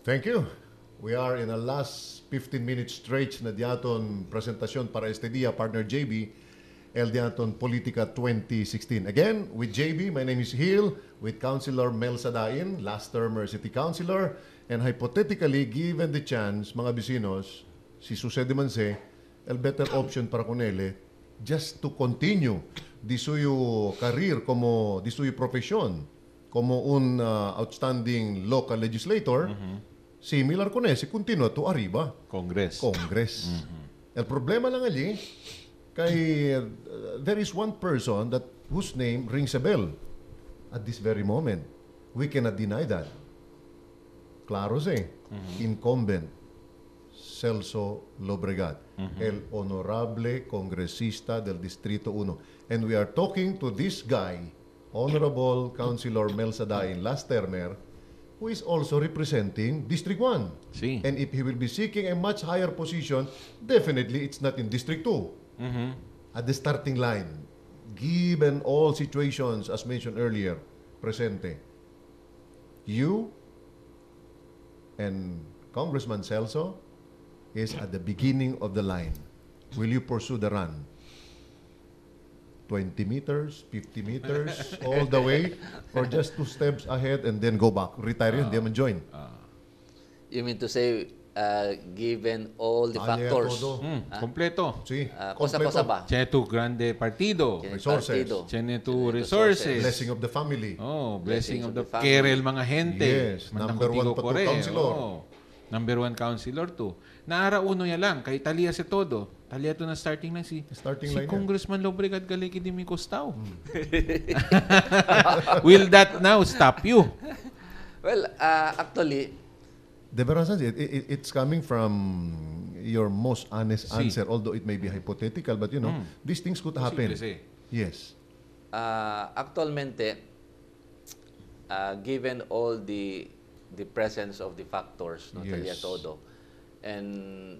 Thank you. We are in the last 15-minute stretch na diaton presentasyon para este dia, partner JB, el diaton Politica 2016. Again, with JB, my name is Hill, with Councilor Mel Sadain, last termer city councilor, and hypothetically, given the chance, mga bisinos, si Susede Manse, el better option para Conele, just to continue di suyo career como, di suyo profesyon, como un outstanding local legislator, similar con ese, continua to arriba. Congress. El problema lang ali, kay there is one person that whose name rings a bell at this very moment. We cannot deny that. Claro incumbent Celso Lobregat, el honorable congresista del Distrito 1. And we are talking to this guy, Honorable Councilor Mel Sadain, last termer, who is also representing District 1. Sí. And if he will be seeking a much higher position, definitely it's not in District 2. At the starting line, given all situations as mentioned earlier, presente, you and Congressman Celso is at the beginning of the line. Will you pursue the run? 20 meters, 50 meters, all the way, or just 2 steps ahead and then go back? Retire yun, di man join. You mean to say, given all the Alia factors, todo. Kompleto. Sí, cosa ba? Tiene tu grande partido. Resources. Tiene tu resources. Blessing of the family. Oh, blessing of the family. Care el mga gente. Yes, number one pa to councilor. Number 1 councilor to. Naara uno ya lang, kay Talia si todo. Talia to na starting na si line Congressman Lobregat Galegi di mi Costao. Will that now stop you? Well, actually, De veras, it's coming from your most honest answer, although it may be hypothetical, but you know, these things could happen. Yes. actualmente, given all the presence of the factors, no, Yes. talya todo, and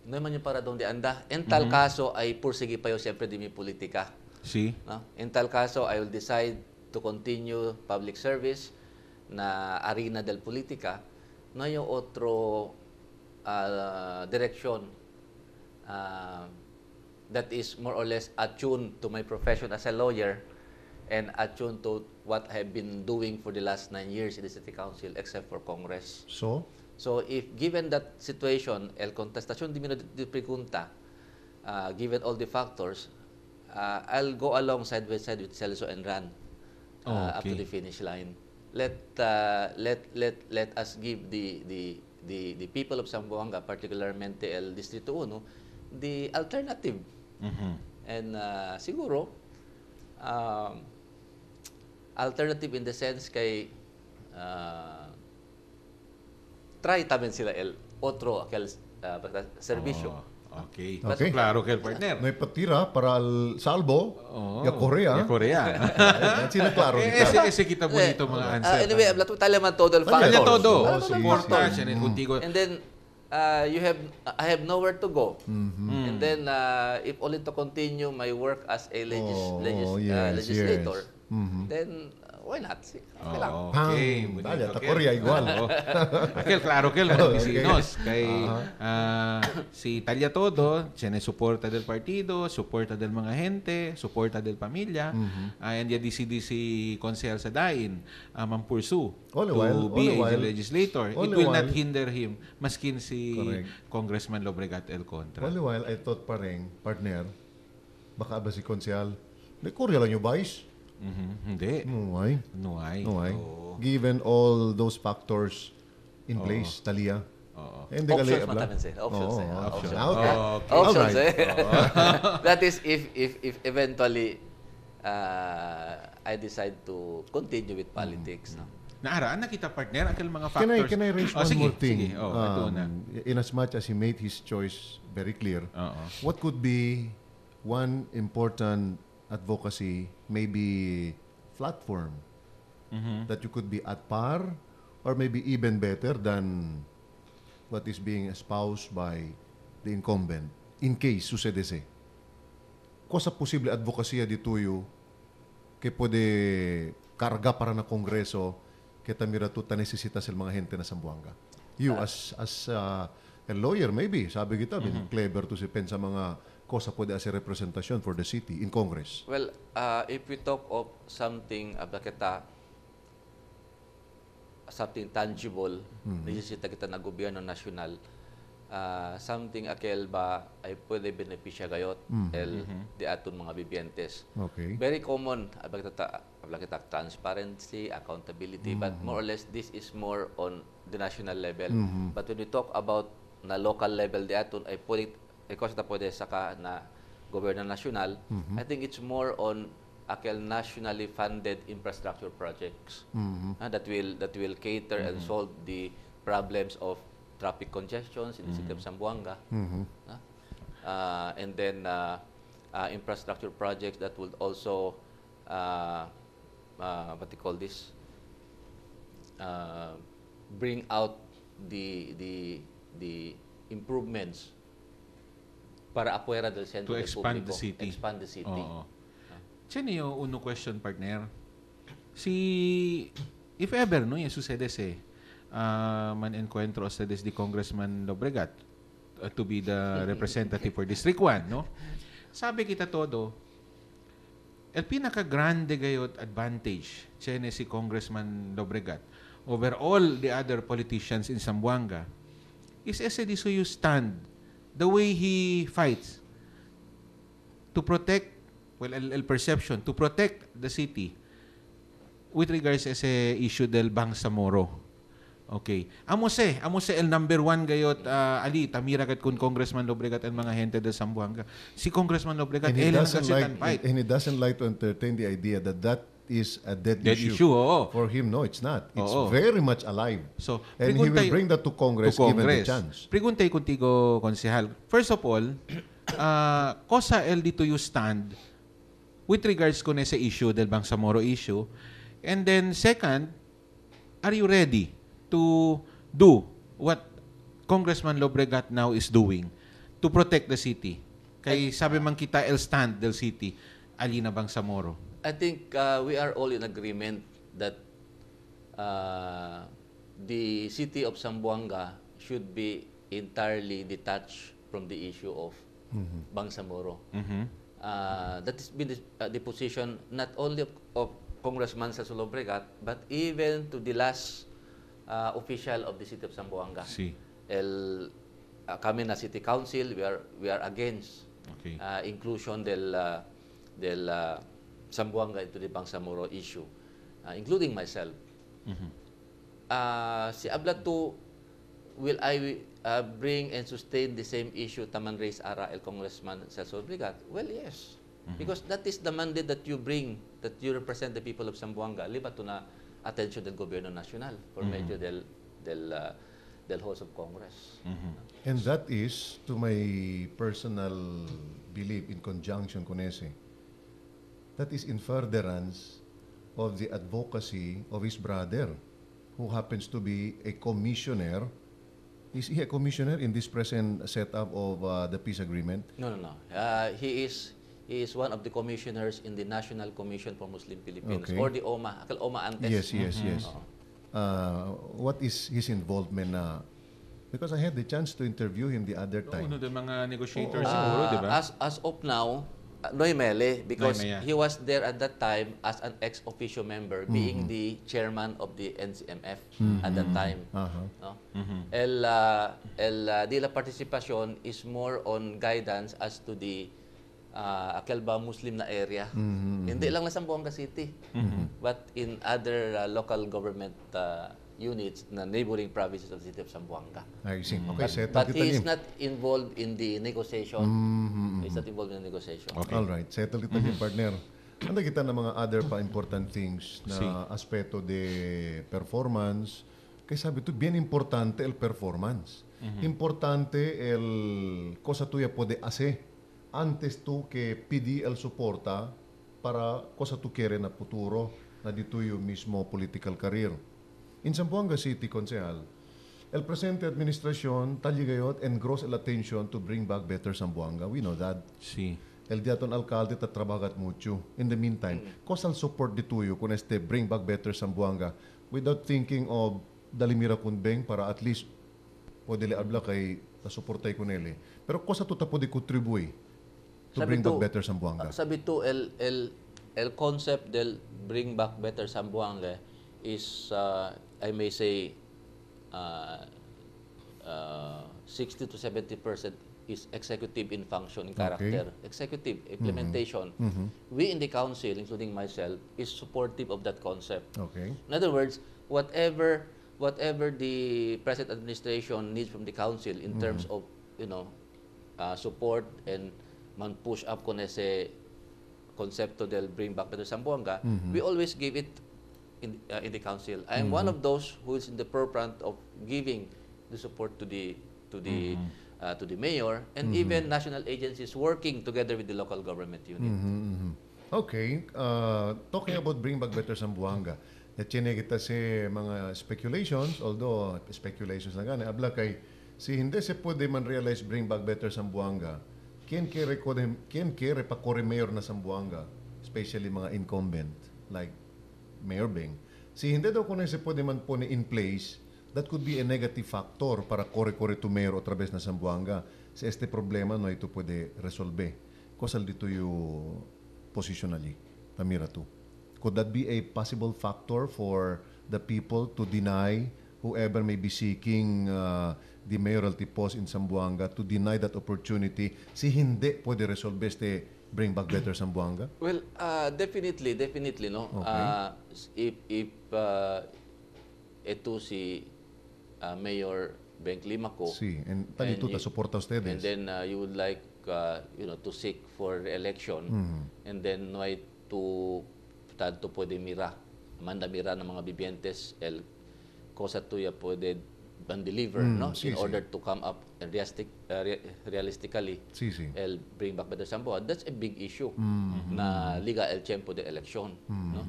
no man yung para doon di anda, en tal caso ay pursigi pa yo siyempre di mi politika. Si? No? In tal caso, I will decide to continue public service na arena del politika, no yung otro direction that is more or less attuned to my profession as a lawyer and attuned to what I have been doing for the last 9 years in the City Council except for Congress. So, So if given that situation, el contestación di pregunta, given all the factors, I'll go along side by side with Celso and run up to the finish line. Let us give the people of Zamboanga, particularmente el Distrito 1, the alternative. And siguro alternative in the sense kay try tamen sila el otro aquel servisyo. Okay. Okay. Claro que el partner. may patira para al salvo, ya Korea. Ya Korea. Sino claro. ese kita bonito mga answer. Anyway, habla tú tayo naman todo el factors. Kanya todo. sí, Suporta sí. siya contigo. And then I have nowhere to go. And then if only to continue my work as a legislator, then why not? Okay lang. Okay. Dale, ta Korea igual. Aquel, claro que el mga vecinos. Kay si Talia Todo, siya na suporta del partido, suporta del mga gente, suporta del pamilya. And ya si Consel Sadain, pursue to be a legislator. It will not hinder him, maskin si Congressman Lobregat El Contra. All the while, I thought pa rin, partner, baka ba si Konsyal, may Korea lang yung vice? Hindi. No, No ay. Given all those factors in place, Talia. Hindi Options matamin sir. Options. Options. Options. That is if eventually I decide to continue with politics. No? Naaraan na kita partner ang mga factors. Can I raise one more thing? Sige. Ito na. In as much as he made his choice very clear, what could be one important advocacy, maybe platform, that you could be at par or maybe even better than what is being espoused by the incumbent in case sucedese? Cosa posible advokasya dituyo que pwede karga para na kongreso que tamira tuta necesita sa mga gente na Zamboanga? You as a lawyer maybe, sabi kita, clever to si pen sa mga kosa pwede as a representasyon for the city in Congress. Well, if we talk of something, something tangible, nisisita kita na gobyerno nasyonal, something akel ba ay pwede benepisya gayot di aton mga bibientes. Okay. Very common, kita transparency, accountability, but more or less this is more on the national level. But when we talk about na local level di aton ay pwede pwede saka na gobyerno nasyonal, I think it's more on akel nationally funded infrastructure projects that will cater and solve the problems of traffic congestions in the city of Zamboanga, and then infrastructure projects that would also what do you call this, bring out the improvements para afuera del centro To del expand público. the city. Expand the city. Oo. Tiyan yung uno question, partner. If ever, no, yung sucedes man encuentro ustedes di Congressman Lobregat to be the representative for District 1, no? Sabi kita todo, el pinaka-grande gayot advantage tiyan si Congressman Lobregat over all the other politicians in Zamboanga is ese di suyo stand, the way he fights to protect, well, el perception, to protect the city with regards sa issue del Bangsamoro. Okay. Amose el number one gayot, ali, tamira kat kun Congressman Lobregat and mga gente del Zamboanga. Si Congressman Lobregat, And he doesn't like to entertain the idea that is a dead issue. Oo. For him, no, it's not. It's Oo. very much alive. So, And he will bring that to Congress given the chance. Preguntay contigo, konsehal. First of all, kosa el dito you stand with regards ko sa issue del Bangsamoro issue. And then second, are you ready to do what Congressman Lobregat now is doing to protect the city? Kay sabi man kita el stand del city, ali na Bangsamoro. I think we are all in agreement that the city of Zamboanga should be entirely detached from the issue of Bangsamoro. That has been the position not only of Congressman Celso Lobregat, but even to the last official of the city of Zamboanga. Si. Kami na City Council, we are against Okay. inclusion del Zamboanga into the Bangsamoro issue, including myself. Si Ablato, will I bring and sustain the same issue taman raise ara el Congressman Celso Lobregat? Well, yes. Because that is the mandate that you bring, that you represent the people of Zamboanga, liba to na attention del Gobierno Nacional por medio del House of Congress. And that is, to my personal belief in conjunction con ese, that is in furtherance of the advocacy of his brother, who happens to be a commissioner. Is he a commissioner in this present setup of the peace agreement? No. He is one of the commissioners in the National Commission for Muslim Philippines, Okay. or the OMA, akal OMA antes. Yes. What is his involvement na? Because I had the chance to interview him the other time. Uno ng mga negotiators siguro, di ba? As of now, Noy Mele, because Noy Mea. he was there at that time as an ex officio member, being the chairman of the NCMF at that time. No? El de la participación is more on guidance as to the akal ba Muslim na area. Hindi lang na Zamboanga City, but in other local government units na neighboring provinces of the city of Zamboanga. I see. Okay, settle But kita he is nim. not involved in the negotiation. He's not involved in the negotiation. Okay. All right, settle kita nim, partner. Anda kita na mga other pa important things na aspeto de performance. Kaya sabi to, bien importante el performance. Importante el cosa tuya puede hacer antes tú que pedir el soporta para cosa tú quiere na futuro na di tuyo mismo political career. In Zamboanga City, Konsehal, el presente administrasyon taligayot engross el attention to bring back better Zamboanga. We know that. Si. El diaton alcalde tatrabagat mucho. In the meantime, kosal support di tuyo kung bring back better Zamboanga without thinking of Dalimira Kunbeng para at least pwede li abla kay nasuportay ko nili. Pero ko sa tuta pwede contribute to Sabi bring to- back better Zamboanga. Sabi to, el concept del bring back better Zamboanga is, I may say, 60 to 70% is executive in function, in character. Executive, implementation. We in the council, including myself, is supportive of that concept. Okay. In other words, whatever the present administration needs from the council in terms of, support and man push up con ese concepto del bring back better Zamboanga, we always give it in the council. I am one of those who is in the forefront of giving the support to the mayor and even national agencies working together with the local government unit. Okay. Talking about bring back better Zamboanga, yatchine kita si mga speculations, although speculations na gani, abla kay si hindi se pwede man realize bring back better Zamboanga, kien kere pa kore mayor na Zamboanga, especially mga incumbent like Mayor Beng. Si hindi daw kuno se pwede man po in place, that could be a negative factor para kore to mayor otra vez na Zamboanga. Si este problema no ito pwede resolve. Kosal dito yung positionally, Tamira too. Could that be a possible factor for the people to deny whoever may be seeking the mayoralty post in Zamboanga to deny that opportunity si hindi pwede resolve este bring back better Zamboanga? Well, definitely, no. Okay. If ito si Mayor Beng Limaco, Sí, and talito ta soporta ustedes. and then you would like to seek for election, and then no hay to tanto pwede manda mira ng mga bibientes el cosa tuya pwede deliver, no, sí, in order to come up and realistically Sí, sí. el bring back better Zamboanga. That's a big issue na liga el tiempo de election, no.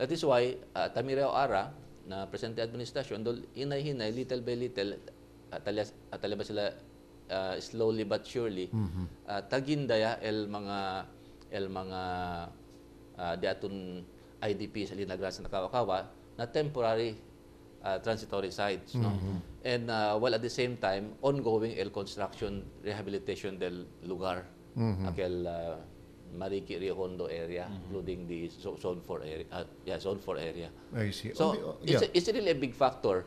That is why Tamirao Ara na presente administrasyon dol hinay-hinay little by little atalya ba sila slowly but surely tagindaya el mga di aton IDP sa Linagrasa na Kawakawa na temporary transitory sites, no. And while at the same time ongoing el construction rehabilitation del lugar aquel Mariki Rio Hondo area, including the zone 4 area. Zone 4 area. I see. So Yeah. it's really a big factor.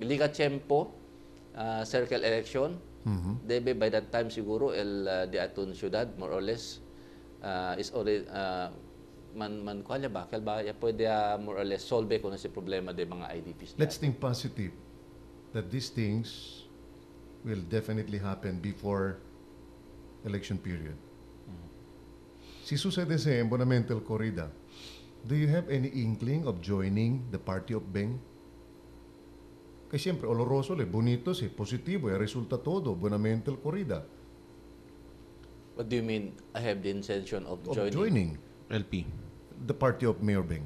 Liga Tiempo, circle election, debe by that time siguro di aton syudad more or less is already man kuha ba ya pwede more or less solve ko na si problema de mga IDPs. Let's think positive that these things will definitely happen before election period. Si sucede sa Bonamental Corrida, do you have any inkling of joining the party of Beng? Kasi siyempre, oloroso bonito positibo, resulta todo, Bonamental Corrida. What do you mean? I have the intention of Of joining. joining LP. the party of Mayor Beng.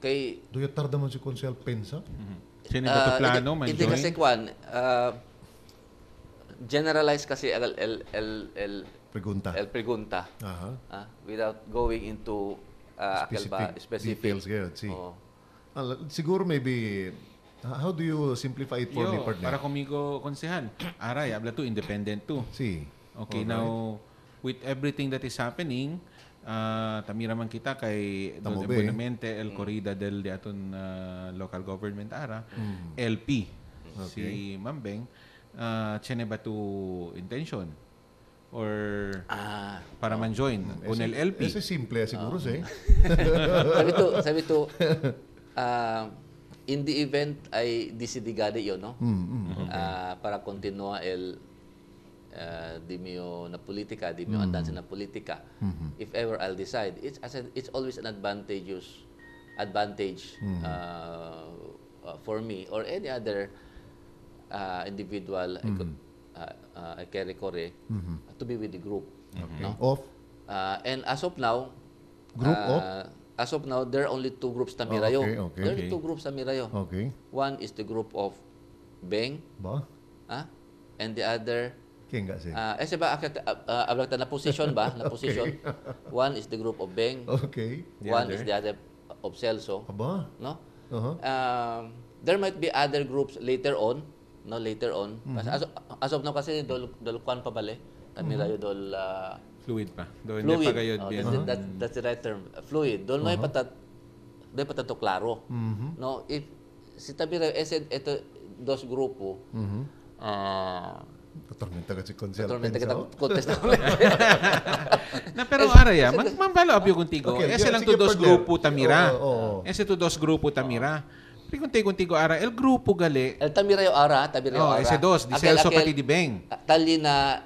Kay Do you tarda man si Consel Pensa? Sino ba ito plano man hindi join? kasi kwan generalize kasi el Pregunta. pregunta Aha. without going into specific details ngayon, si. Oo. Siguro maybe, how do you simplify it for me, Yo, partner? para conmigo, konsehal. Aray, habla to, independent to. Si. Okay, Alright. now, with everything that is happening, tamira man kita kay Tamo Don ba, Buenamente, el corrida del de aton local government ara, LP, si Mambeng, chene ba to intention? Or para man join? Kung el LP. Ese simple, siguro, si. sabi to in the event ay disidigade yun, no? Para continua di mio na politika, di mio andansa na politika. If ever I'll decide, it's always an advantage for me or any other individual I carry to be with the group. Okay. No? Off. And as of now, Group of? as of now, there are only two groups Tamirayo. Okay. There are only two groups Tamirayo. Okay. One is the group of Beng, Ba? and the other Kaya nga, si. Ese ba ablakta na position ba? Na position. One is the group of Beng, Okay. one is the other of Celso, Aba? no? Uh-huh. there might be other groups later on, no, later on. Kasi as of now kasi dol kwan pa bale. Tamirayo dol Fluid pa. Doon fluid. pa kayo. That's the right term. Fluid. Dol noy patat to klaro. No, if si Tamirayo ito dos grupo. Tormenta ka si Consel. Tormenta kita Pensao. contest Na pero araya, magmambalo abyo contigo. Okay, Ese lang sige, to dos partner. grupo tamira. Oo. Ese to dos grupo tamira. Pero contigo ara, el grupo gali. El Tamirayo ara. Ese dos, di Celso pati di Beng. Tali na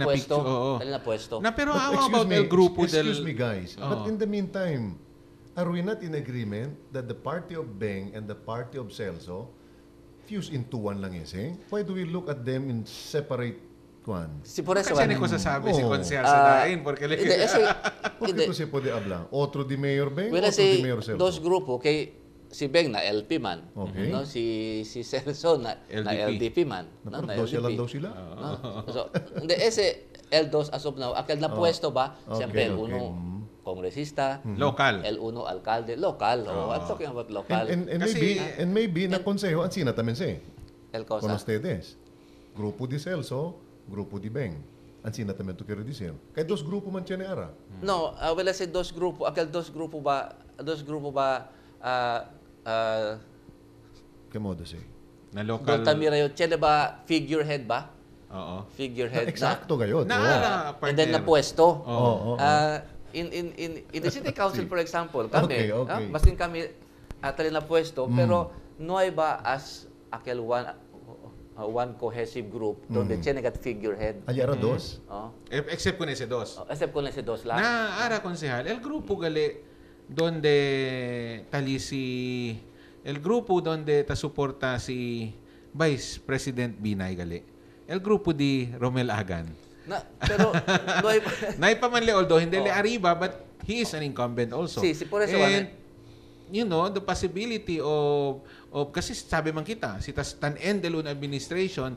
pwesto. Oo. Tali na pwesto. Na pero But how about el grupo excuse del... me guys, but Oo. in the meantime, are we not in agreement that the party of Beng and the party of Celso fuse into one lang ese? Why do we look at them in separate kwan? Si por eso Kasi ko sasabi si Oo. Consel sa dain. Porque Hindi, ese, Porque hindi. ito se puede hablar. Otro di Mayor Beng, When I otro di say Mayor Celso. dos grupo, kay si Beng na LP man. Okay. No, si Celso na LDP man. No, na Pero dos lang LDP. daw sila. No? So, hindi, ese L2 as of now, akal na pwesto ba? Okay, Siyempre, okay. uno, kongresista. Local. L1, alcalde. Local. Oh, I'm talking about local. And Kasi- maybe na consejo ang sina también se. El Con cosa. ustedes. Grupo di Celso, grupo di Beng. Ang sina también to quiero decir. Kaya dos grupo man tiene ara. No, wala si dos grupo. Akal dos grupo ba, Que modo se? Na local. Doltamirayo, tiyan na ba figurehead ba? Oo. Figurehead Eksakto gayon. Na, Oo. And then na partner. pwesto. Oo. In the city council, for example, kami, Okay. basin kami tali na pwesto, pero no ay ba as aquel one cohesive group donde tiene gat figurehead. Allá era dos. Oh. Except con ese dos. Except kung nasa dos lang. Na ara konsehal, el grupo gali donde talisi el grupo donde ta suporta si Vice President Binay gali. El grupo di Romel Agan. Pero no ay Naipamanli although hindi li arriba but he is an incumbent also. Si por eso And you know, the possibility of kasi sabi man kita, si tan Endelun administration,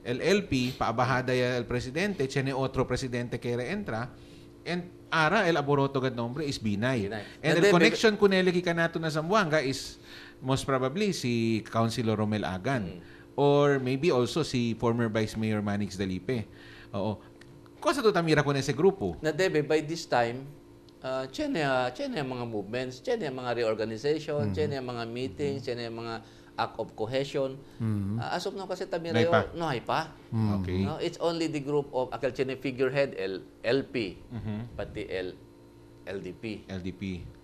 el LP, paabahada ya el presidente, tiene otro presidente que reentra, and ara el aboroto gad nombre is Binay. Binay. And And the then, connection kuneli kanato na Zamboanga is most probably si Councilor Romel Agan. Or maybe also si former Vice Mayor Manix Dalipe. Oo. Kosa to tamira ko na ese grupo. na debe by this time tiene mga movements, tiene mga reorganization, tiene mga meetings, tiene mga act of cohesion. As of now kasi Tamirayo, no hay pa. Okay. No, it's only the group of akal tiene figurehead LP, pati LDP. LDP.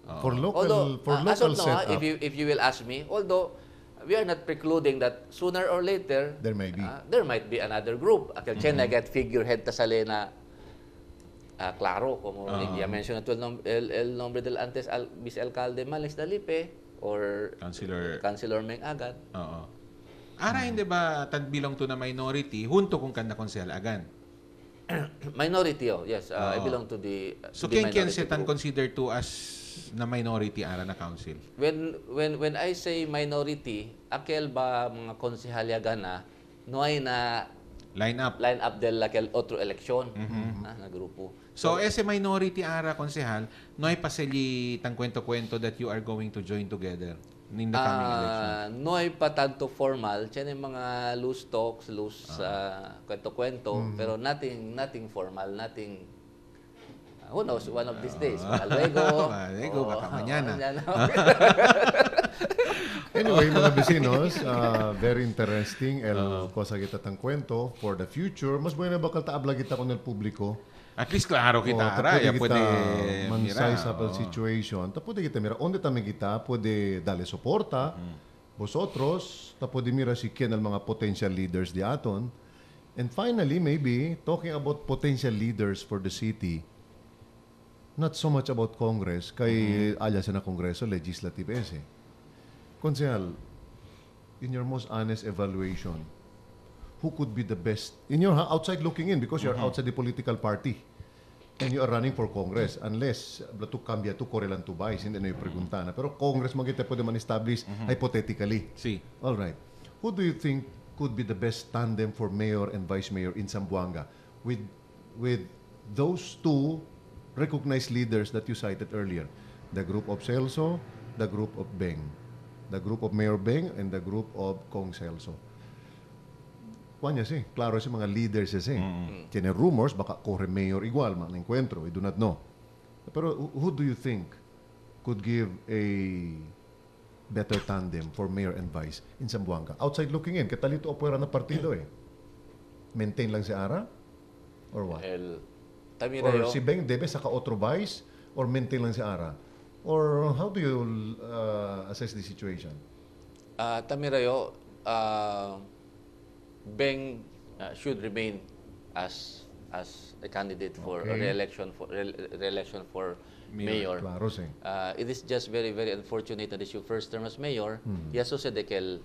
Oo. For Although local as of now, setup, if you will ask me, although we are not precluding that sooner or later there may be. there might be another group. Akal tiene get figurehead tasali na claro, como ya mentioned el nombre del antes vicealcalde Manix Dalipe or Councilor Meng Agan. Oo. Ara hindi ba tad belong to na minority hunto kung kanda konsehal Agan? Minority, yes. I belong to the So to the ken minority setan group. considered to as na minority ara na council. When I say minority, akel ba mga konsehalya gana no ay na Line up. line up del aquel otro eleksyon na grupo. So ese minority ara konsehal no ay paseli tang kwento-kwento that you are going to join together in the coming election. No ay pa tanto formal, tiyan yung mga loose talks, loose kwento-kwento, pero nothing formal, nothing who knows, one of these days. Luego, baka mañana. Anyway, mga vecinos, very interesting el cosa kita tang kwento for the future. Mas bueno bakal taabla kita con el publiko. At least klaro kita ara, ya pwede mira. sa situation. Ta pwede kita mira. Onde también kita pwede dale soporta. Vosotros, ta pwede mira si ken al mga potential leaders di aton. And finally, maybe talking about potential leaders for the city. Not so much about Congress, kay alya sa na Kongreso, legislative ese. Konsehal, in your most honest evaluation, who could be the best, in your outside looking in, because you're outside the political party, and you are running for Congress, unless tu cambia tu korelan tu vice, hindi na yung preguntana. Pero Congress magita pwede man establish hypothetically. Si. All right. Who do you think could be the best tandem for mayor and vice mayor in Zamboanga with those two recognized leaders that you cited earlier, the group of Celso, the group of Beng? the group of Mayor Beng and the group of Kong Celso. Kuan niya klaro si mga leaders siya Tiene rumors, baka kore mayor igual, mga encuentro, we do not know. Pero who do you think could give a better tandem for mayor and vice in Zamboanga? Outside looking in, katalito o puwera na partido Maintain lang si Ara? Or what? Or si Beng debe sa ka-otro vice? Or maintain lang si Ara? Or how do you assess the situation? Tamirayo, Beng should remain as a candidate for re-election for mayor. Claro, it is just very, very unfortunate that it's your first term as mayor. Ya sucede que el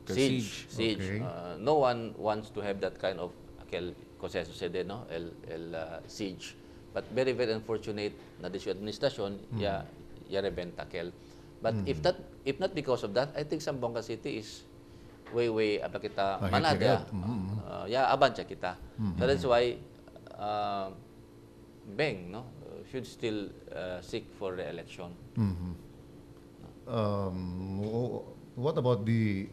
siege. Okay. No one wants to have that kind of cosa sucede, no? El siege. But very, very unfortunate na this administration ya rebenta kel. But if not because of that, I think Zamboanga City is way apa kita manada. Ya abancha kita. So that's why Beng should still seek for re-election. What about the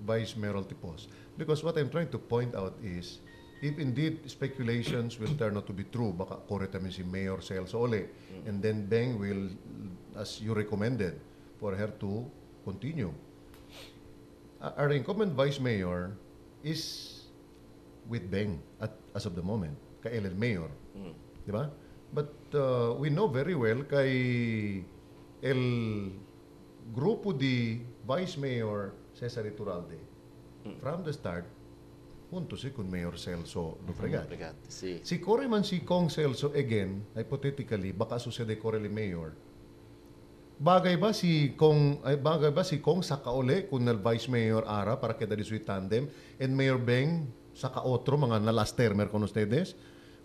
vice mayoralty post? Because what I'm trying to point out is, if indeed speculations will turn out to be true, baka koretamin si Mayor Celso uli, and then Beng will, as you recommended, for her to continue. Our incumbent vice mayor is with Beng as of the moment, kay LL Mayor. Di ba? But we know very well kay el grupo di Vice Mayor Cesar Iturralde, from the start, junto si con Mayor Celso Lufregat. Si Cory man si Kong Celso again, hypothetically, baka sucede Cory li Mayor. Bagay ba si Kong sa kauli kung nal Vice Mayor Ara para keda di sui tandem and Mayor Beng sa kaotro mga na last termer con ustedes?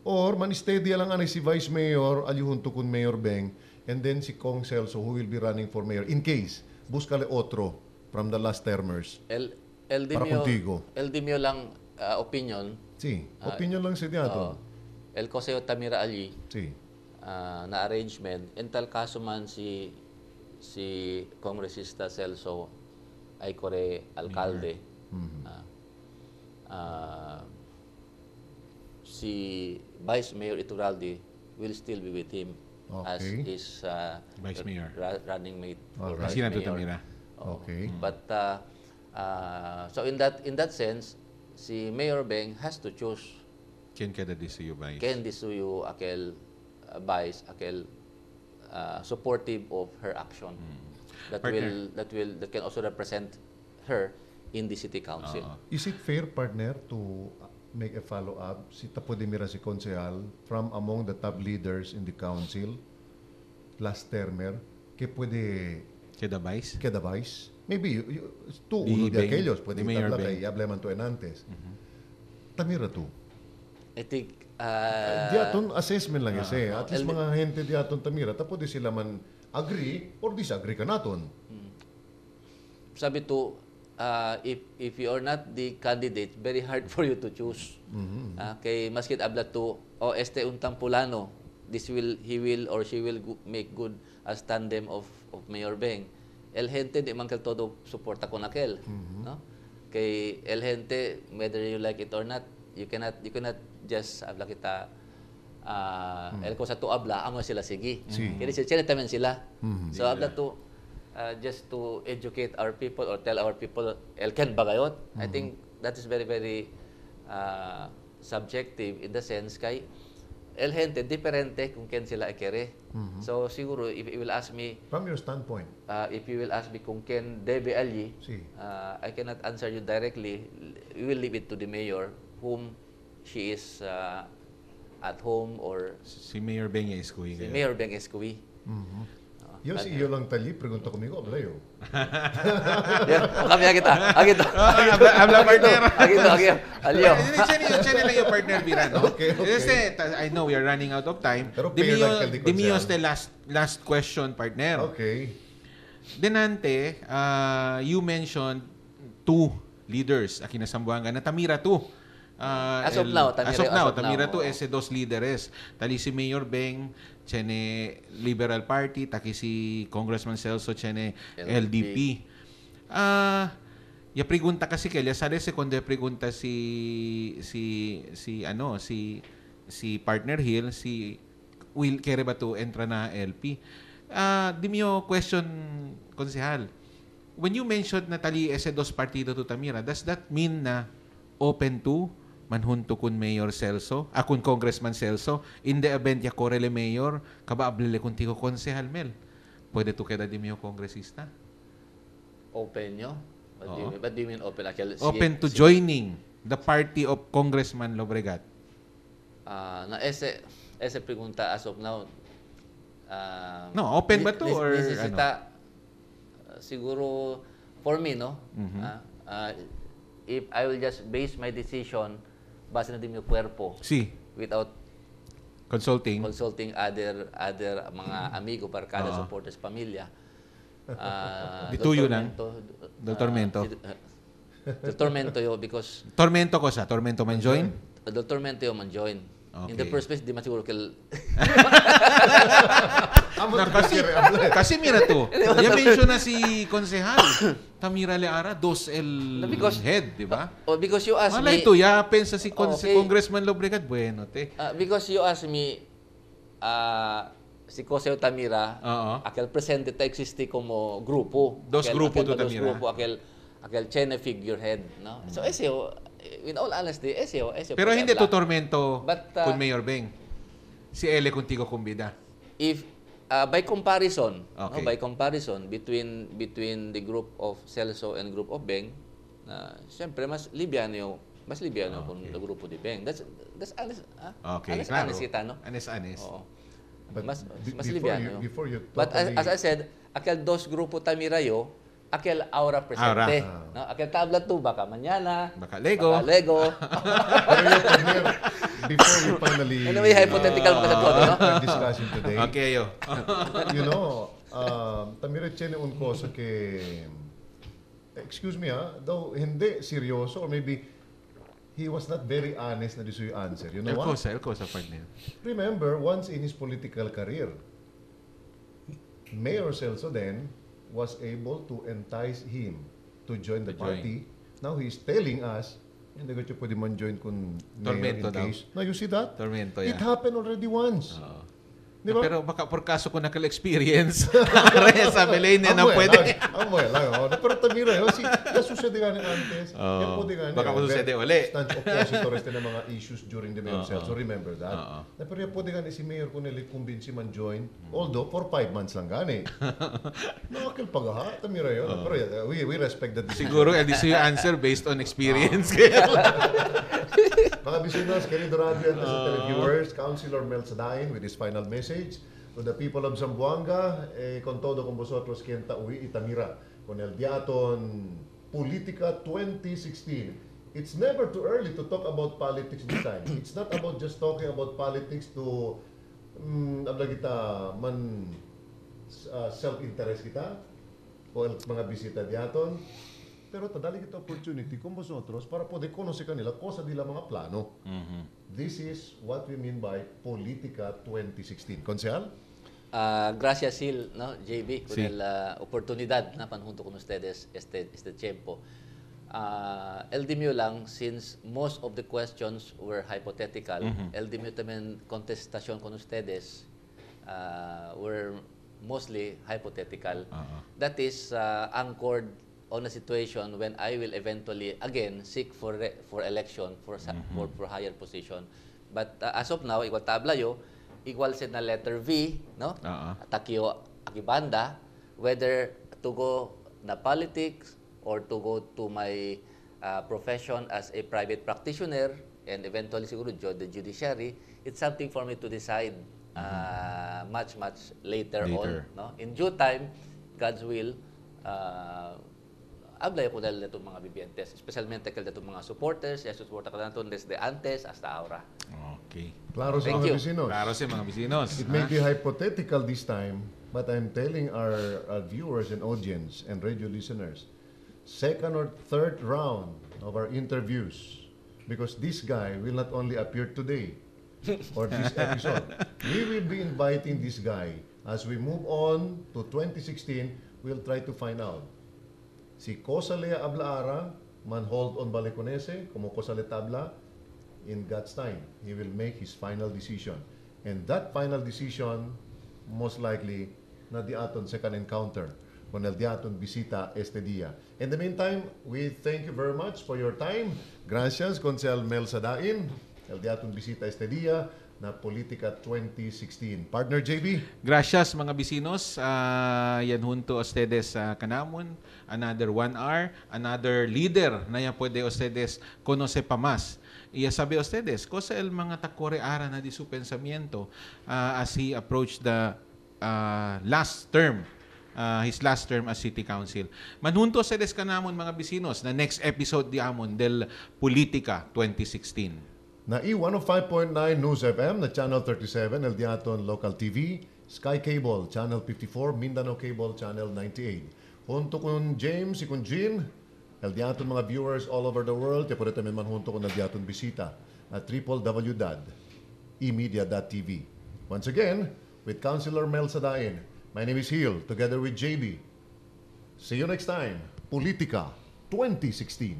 Or man steady lang ani si Vice Mayor junto con Mayor Beng and then si Kong Celso who will be running for mayor in case buscale otro from the last termers. El Dimio lang opinion. Si, opinion lang si Diato. El Coseo Tamira Ali. Si. Na arrangement. En tal kaso man si Congresista Celso ay kore alkalde. Si Vice Mayor Iturralde will still be with him as his Vice Mayor running mate for Right. Vice Mayor. Tamira. Okay. But so in that sense, si Mayor Beng has to choose Ken kada disuyo Vice. ken disuyo akel vice akel supportive of her action that can also represent her in the city council. Is it fair, partner, to make a follow-up si Tapo de Mira si Konsehal from among the top leaders in the council last termer que puede Kada Vice? queda vice? Maybe tú, uno de aquellos, puede Mayor quitarla Beng. kay hableman to enantes. Tamira tú. I think Diaton assessment lang yun At least mga gente diaton Tamira, tapo di sila man agree or disagree ka naton. sabi to if you are not the candidate, very hard for you to choose. Kay maskit abla to este untang pulano, he will or she will make good as tandem of Mayor Beng. El gente di man todo suporta con aquel, no? Kay el gente, whether you like it or not, you cannot just abla kita el ko sa to abla amo sila sige. Kaya sila tamen sila. So abla to just to educate our people or tell our people el ken bagayot. I think that is very, very subjective in the sense kay el gente diferente kung ken sila ekere. So siguro if you will ask me From your standpoint. if you will ask me kung ken debe ali, Si. I cannot answer you directly. We will leave it to the mayor whom she is at home or Si Mayor Beng is kuwi. si Mayor Beng Escui. Yo si iyo lang tali, pregunta conmigo, ablayo. Kami agito. Habla partner. Agito. Alio. Siya lang yung partner Bira, no? Okay. Kasi I know we are running out of time. Pero fair lang kay Di Dimios Consel. the last question, partner. Okay. Denante, you mentioned two leaders, Akina Zamboanga, na Tamira too. As of now, Tamira to oo. ese dos líderes. Tali si Mayor Beng, tiene Liberal Party, taki si Congressman Celso, tiene LDP. Ya pregunta kasi kaya sale se kundi pregunta si partner Hill, si Will kere ba to entra na LP. Di mo question, konsehal. When you mentioned na tali ese dos partido to Tamira, does that mean na open to manhunto kun Mayor Celso, kun Congressman Celso, in the event ya korele Mayor, kabaablele kun tiko konsehal Mel? Pwede to keda di mo kongresista? Open nyo? What do you mean open? Open to joining the party of Congressman Lobregat. Na ese pregunta as of now. No, open ba to or ano? Siguro for me, no? If I will just base my decision base na din yung kwerpo without consulting other mga amigo, barkada, supporters, pamilya. Dituyo lang. Dr. Mento. Dr. Mento yo because Tormento ko sa Tormento man join. Dr. Mento yo man join. Okay. In the first place, di man siguro kasi mira to. Ya mention na si konsehal. Tamira Leara, dos el head, di ba? Because you asked me. Ito, ya pensa si Congressman Lobregat, bueno, te. Because you asked me, si Coseo Tamira, aquel presente ta existe como grupo. Dos grupo to Tamira. Dos grupo, aquel Chene figurehead, no? So, ese in all honesty, ese pero hindi to Tormento kun Mayor Beng. Si Ele contigo kumbida. If by comparison, by comparison between the group of Celso and group of Beng, siyempre mas libyano kung the grupo de Beng. That's honest. Honest kita, no? Honest. Oo. Mas libyano. But as I said, aquel dos grupo Tamirayo, aquel aura presente. No? Aquel tabla tu, baka mañana, baka Lego. Before we finally anyway, hypothetical ko sa todo, no? discussion today. Okay, yo. Tamira Chene un cosa que, excuse me, though hindi seryoso or maybe he was not very honest na diso yung answer. You know what? El cosa, partner. Remember, once in his political career, Mayor Celso then was able to entice him to join the party. Now he's telling us, hindi ko siya pwede man join kung Tormento in case. No, you see that? Tormento, It happened already once. Diba? Pero baka por kaso ko nakal-experience. Kaya sabi lang na pwede. Amoy lang. Pero Tamira, si sucede nga antes. Yan po di nga. Baka mo sucede uli. Stand oppositors ng mga issues during the Mayor Celso. So remember that. Pero yan po di nga si Mayor kung nili-convince man join. Although, for 5 months lang gani. Nakakil pagaha, Tamira yun. Pero we respect that decision. Siguro, this is your answer based on experience. Mga bisinos, querido radio and televiewers, Councilor Mel Sadain with his final message to the people of Zamboanga, con todo con vosotros quien taui Itamira, con el diaton Politica 2016. It's never too early to talk about politics this time. It's not about just talking about politics to kita man self-interest kita o mga bisita diaton. Pero tadali kita opportunity kung vosotros para poder conocer kanila cosa nila mga plano. This is what we mean by Politica 2016. Konsehal? Gracias, Sil, no, JB, con la oportunidad na panjunto con ustedes este tiempo. El Dimio lang, since most of the questions were hypothetical, El Dimio también contestación con ustedes were mostly hypothetical. That is anchored on a situation when I will eventually again seek for election for higher position. But as of now, igual tabla yo, igual sa na letter V, no? Takyo akibanda, whether to go na politics or to go to my profession as a private practitioner and eventually siguro the judiciary, it's something for me to decide much later on, no? In due time, God's will, hablay ko dahil itong mga bibientes, especialmente kaya itong mga supporters, suporta ko na ito desde antes hasta ahora. Okay. Klaro sa mga bisinos. Klaro sa mga bisinos. It may be hypothetical this time, but I'm telling our viewers and audience and radio listeners, second or third round of our interviews because this guy will not only appear today or this episode. We will be inviting this guy as we move on to 2016. We'll try to find out si Cosalea Ablaara man hold on Baliconese como Cosale Tabla. In God's time, he will make his final decision, and that final decision most likely na di aton second encounter con el di aton bisita este dia. In the meantime, we thank you very much for your time. Gracias, Consel Mel Sadain, el di aton bisita este dia na Politica 2016. Partner JB. Gracias mga bisinos. Yan junto ustedes kanamon. Another 1 hour. Another leader na yan pwede ustedes conoce pa más. Y sabi ustedes, cosa el mga takore ara na di su pensamiento as he approached the last term, his last term as City Council. Manhunto ustedes kanamon mga bisinos na next episode di amon del Politica 2016. Na E105.9 News FM na Channel 37, El Diaton Local TV, Sky Cable, Channel 54, Mindanao Cable, Channel 98. Junto con James y con Jean, El Diaton mga viewers all over the world, ya pwede tayo man junto con El Diaton bisita at www.emedia.tv. Once again, with Councilor Mel Sadain, my name is Hill, together with JB. See you next time, Politica 2016.